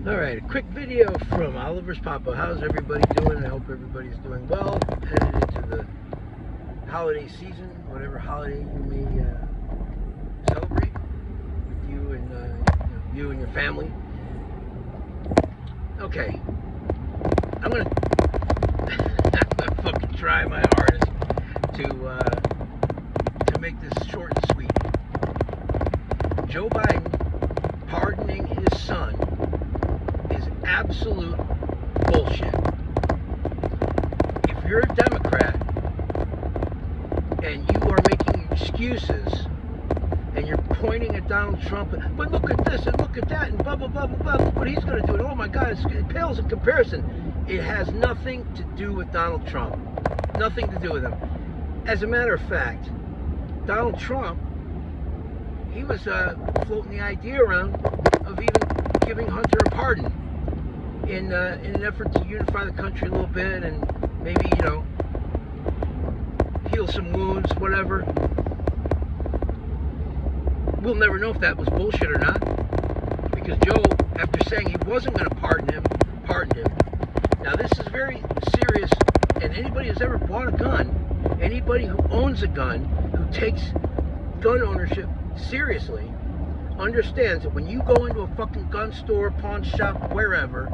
Alright, a quick video from Oliver's Papa. How's everybody doing? I hope everybody's doing well. Headed into the holiday season, whatever holiday you may celebrate with you and your family. Okay, I'm gonna fucking try my hardest to make this short and sweet. Joe Biden pardoning his son is absolute bullshit. If you're a Democrat and you are making excuses and you're pointing at Donald Trump, but look at this and look at that and blah blah blah blah blah, look what he's going to do, and oh my God, it pales in comparison. It has nothing to do with Donald Trump. Nothing to do with him. As a matter of fact, Donald Trump, he was floating the idea around of even giving Hunter a pardon in an effort to unify the country a little bit and maybe, heal some wounds, whatever. We'll never know if that was bullshit or not, because Joe, after saying he wasn't going to pardon him, pardoned him. Now this is very serious, and anybody who's ever bought a gun, anybody who owns a gun, who takes gun ownership seriously, understands that when you go into a fucking gun store, pawn shop, wherever,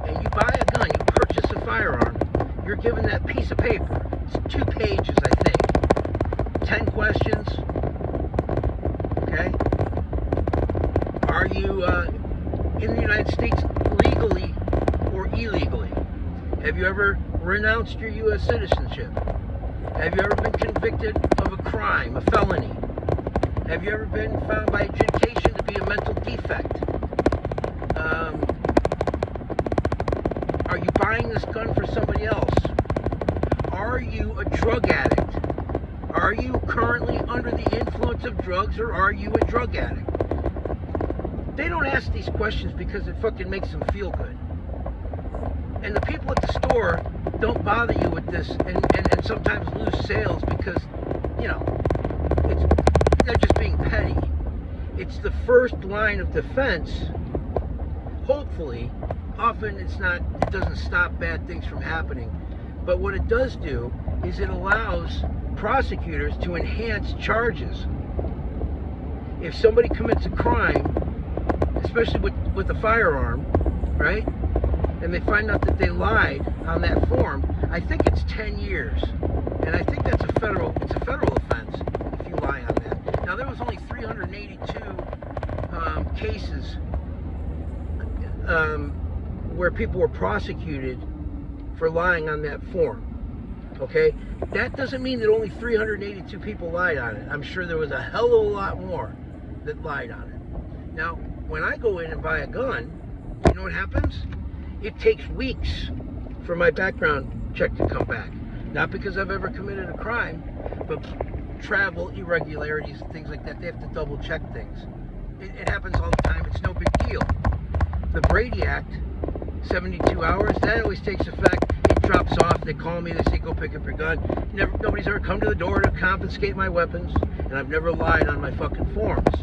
and you buy a gun, you purchase a firearm, you're given that piece of paper. It's 2 pages, I think. 10 questions. Okay? Are you in the United States legally or illegally? Have you ever renounced your U.S. citizenship? Have you ever been convicted of a crime, a felony? Have you ever been found by adjudication to be a mental defect? Are you buying this gun for somebody else? Are you a drug addict? Are you currently under the influence of drugs, or are you a drug addict? They don't ask these questions because it fucking makes them feel good. And the people at the store don't bother you with this and sometimes lose sales because, they're just being petty. It's the first line of defense. Hopefully, often it doesn't stop bad things from happening. But what it does do is it allows prosecutors to enhance charges. If somebody commits a crime, especially with a firearm, right? And they find out that they lied on that form, I think it's 10 years. And I think it's a federal offense if you lie on that. Now, there was only 382 cases where people were prosecuted for lying on that form. Okay? That doesn't mean that only 382 people lied on it. I'm sure there was a hell of a lot more that lied on it. Now, when I go in and buy a gun, you know what happens? It takes weeks for my background check to come back. Not because I've ever committed a crime, but travel irregularities and things like that. They have to double check things. It happens all the time. It's no big deal. The Brady Act, 72 hours, that always takes effect. It drops off. They call me. They say, go pick up your gun. Nobody's ever come to the door to confiscate my weapons, and I've never lied on my fucking forms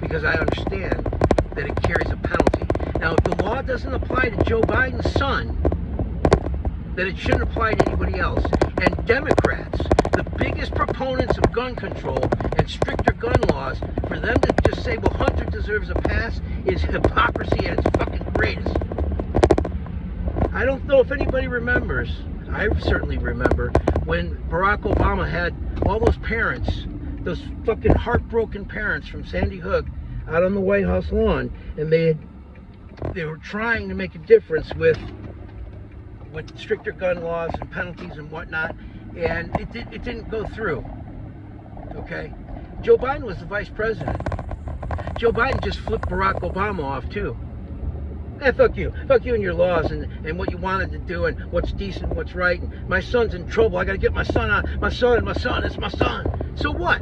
because I understand that it carries a penalty. Now, if the law doesn't apply to Joe Biden's son, then it shouldn't apply to anybody else. And Democrats, the biggest proponents of gun control and stricter gun laws, for them to just say, well, Hunter deserves a pass, is hypocrisy at its fucking greatest. I don't know if anybody remembers, I certainly remember, when Barack Obama had all those parents, those fucking heartbroken parents from Sandy Hook out on the White House lawn, and they were trying to make a difference with stricter gun laws and penalties and whatnot, and it didn't go through. Okay? Joe Biden was the vice president. Joe Biden just flipped Barack Obama off too. Fuck you and your laws and what you wanted to do and what's decent, what's right. And my son's in trouble. I gotta get my son out. My son, it's my son. So what?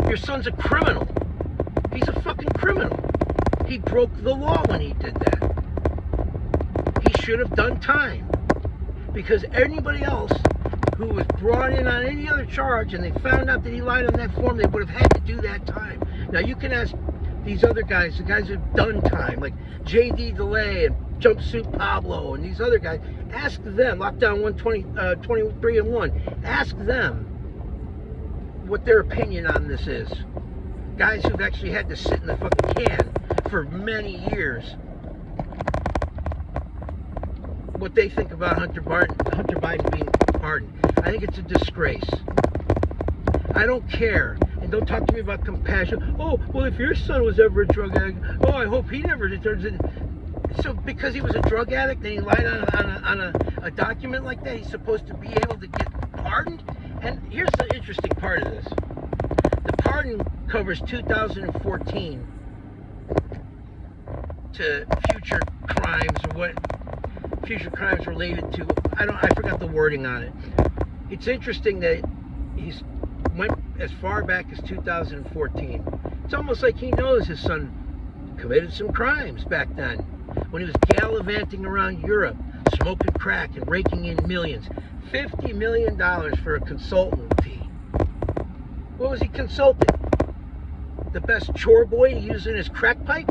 Your son's a criminal. He's a fucking criminal. He broke the law when he did that. He should have done time. Because anybody else who was brought in on any other charge and they found out that he lied on that form, they would have had to do that time. Now you can ask these other guys, the guys who've done time, like J.D. DeLay and Jumpsuit Pablo and these other guys, ask them, Lockdown 23 and 1, ask them what their opinion on this is. Guys who've actually had to sit in the fucking can for many years. What they think about Hunter Biden being pardoned. I think it's a disgrace. I don't care. And don't talk to me about compassion. Oh, well, if your son was ever a drug addict, oh, I hope he never turns in. So because he was a drug addict and he lied on a document like that, he's supposed to be able to get pardoned? And here's the interesting part of this. The pardon covers 2014 to future crimes or what future crimes related to. I forgot the wording on it. It's interesting that he's went as far back as 2014. It's almost like he knows his son committed some crimes back then when he was gallivanting around Europe, smoking crack and raking in millions. $50 million for a consultant fee. What was he consulting? The best chore boy to use in his crack pipe?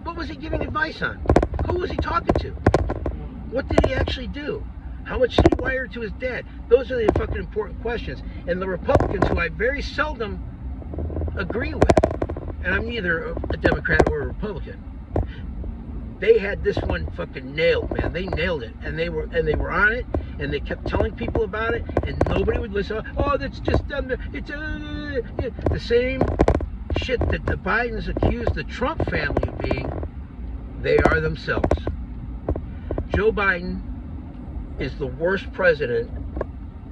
What was he giving advice on? Who was he talking to? What did he actually do? How much did he wire to his dad? Those are the fucking important questions. And the Republicans, who I very seldom agree with, and I'm neither a Democrat or a Republican, they had this one fucking nailed, man. They nailed it, and they were on it, and they kept telling people about it, and nobody would listen. Oh, that's just them. It's the same shit that the Bidens accused the Trump family of being. They are themselves. Joe Biden is the worst president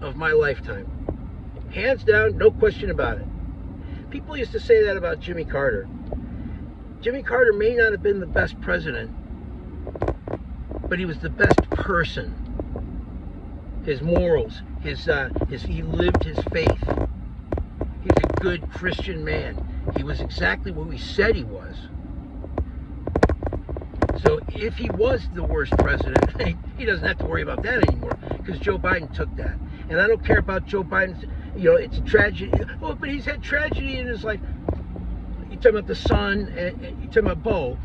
of my lifetime. Hands down, no question about it. People used to say that about Jimmy Carter. Jimmy Carter may not have been the best president, but he was the best person. His morals, he lived his faith. He's a good Christian man. He was exactly what we said he was. So if he was the worst president, he doesn't have to worry about that anymore because Joe Biden took that. And I don't care about Joe Biden's, it's a tragedy. Oh, but he's had tragedy in his life. You're talking about the son, and you're talking about Bo,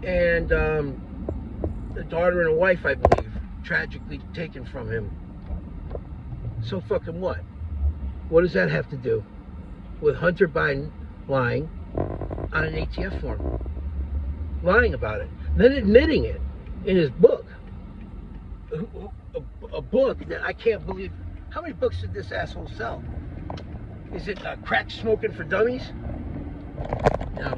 and the daughter and a wife, I believe, tragically taken from him. So fucking what? What does that have to do with Hunter Biden lying on an ATF form? Lying about it. Then admitting it in his book. A book that I can't believe. How many books did this asshole sell? Is it Crack Smoking for Dummies? No,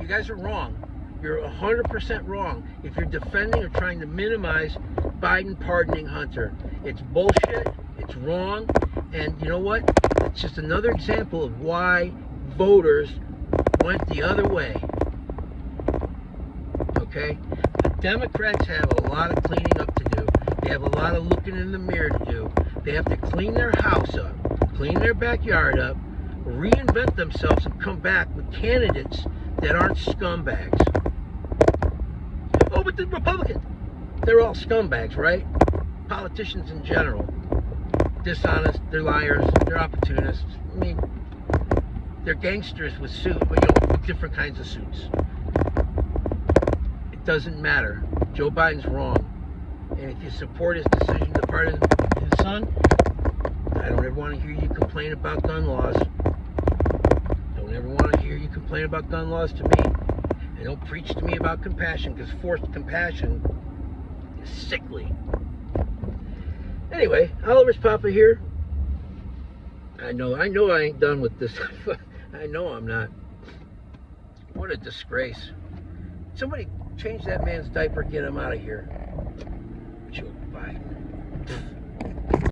you guys are wrong. You're 100% wrong if you're defending or trying to minimize Biden pardoning Hunter. It's bullshit. It's wrong. And you know what? It's just another example of why voters went the other way. Okay? The Democrats have a lot of cleaning up to do. They have a lot of looking in the mirror to do. They have to clean their house up, clean their backyard up, reinvent themselves, and come back with candidates that aren't scumbags. Oh, but the Republicans, they're all scumbags, right? Politicians in general. Dishonest, they're liars, they're opportunists. I mean, they're gangsters with suits, but with different kinds of suits. It doesn't matter. Joe Biden's wrong. And if you support his decision to pardon his son, I don't ever want to hear you complain about gun laws. Don't ever want to hear you complain about gun laws to me. And don't preach to me about compassion, because forced compassion is sickly. Anyway, Oliver's Papa here. I know I ain't done with this. I know I'm not. What a disgrace. Somebody change that man's diaper, get him out of here. Joe Biden.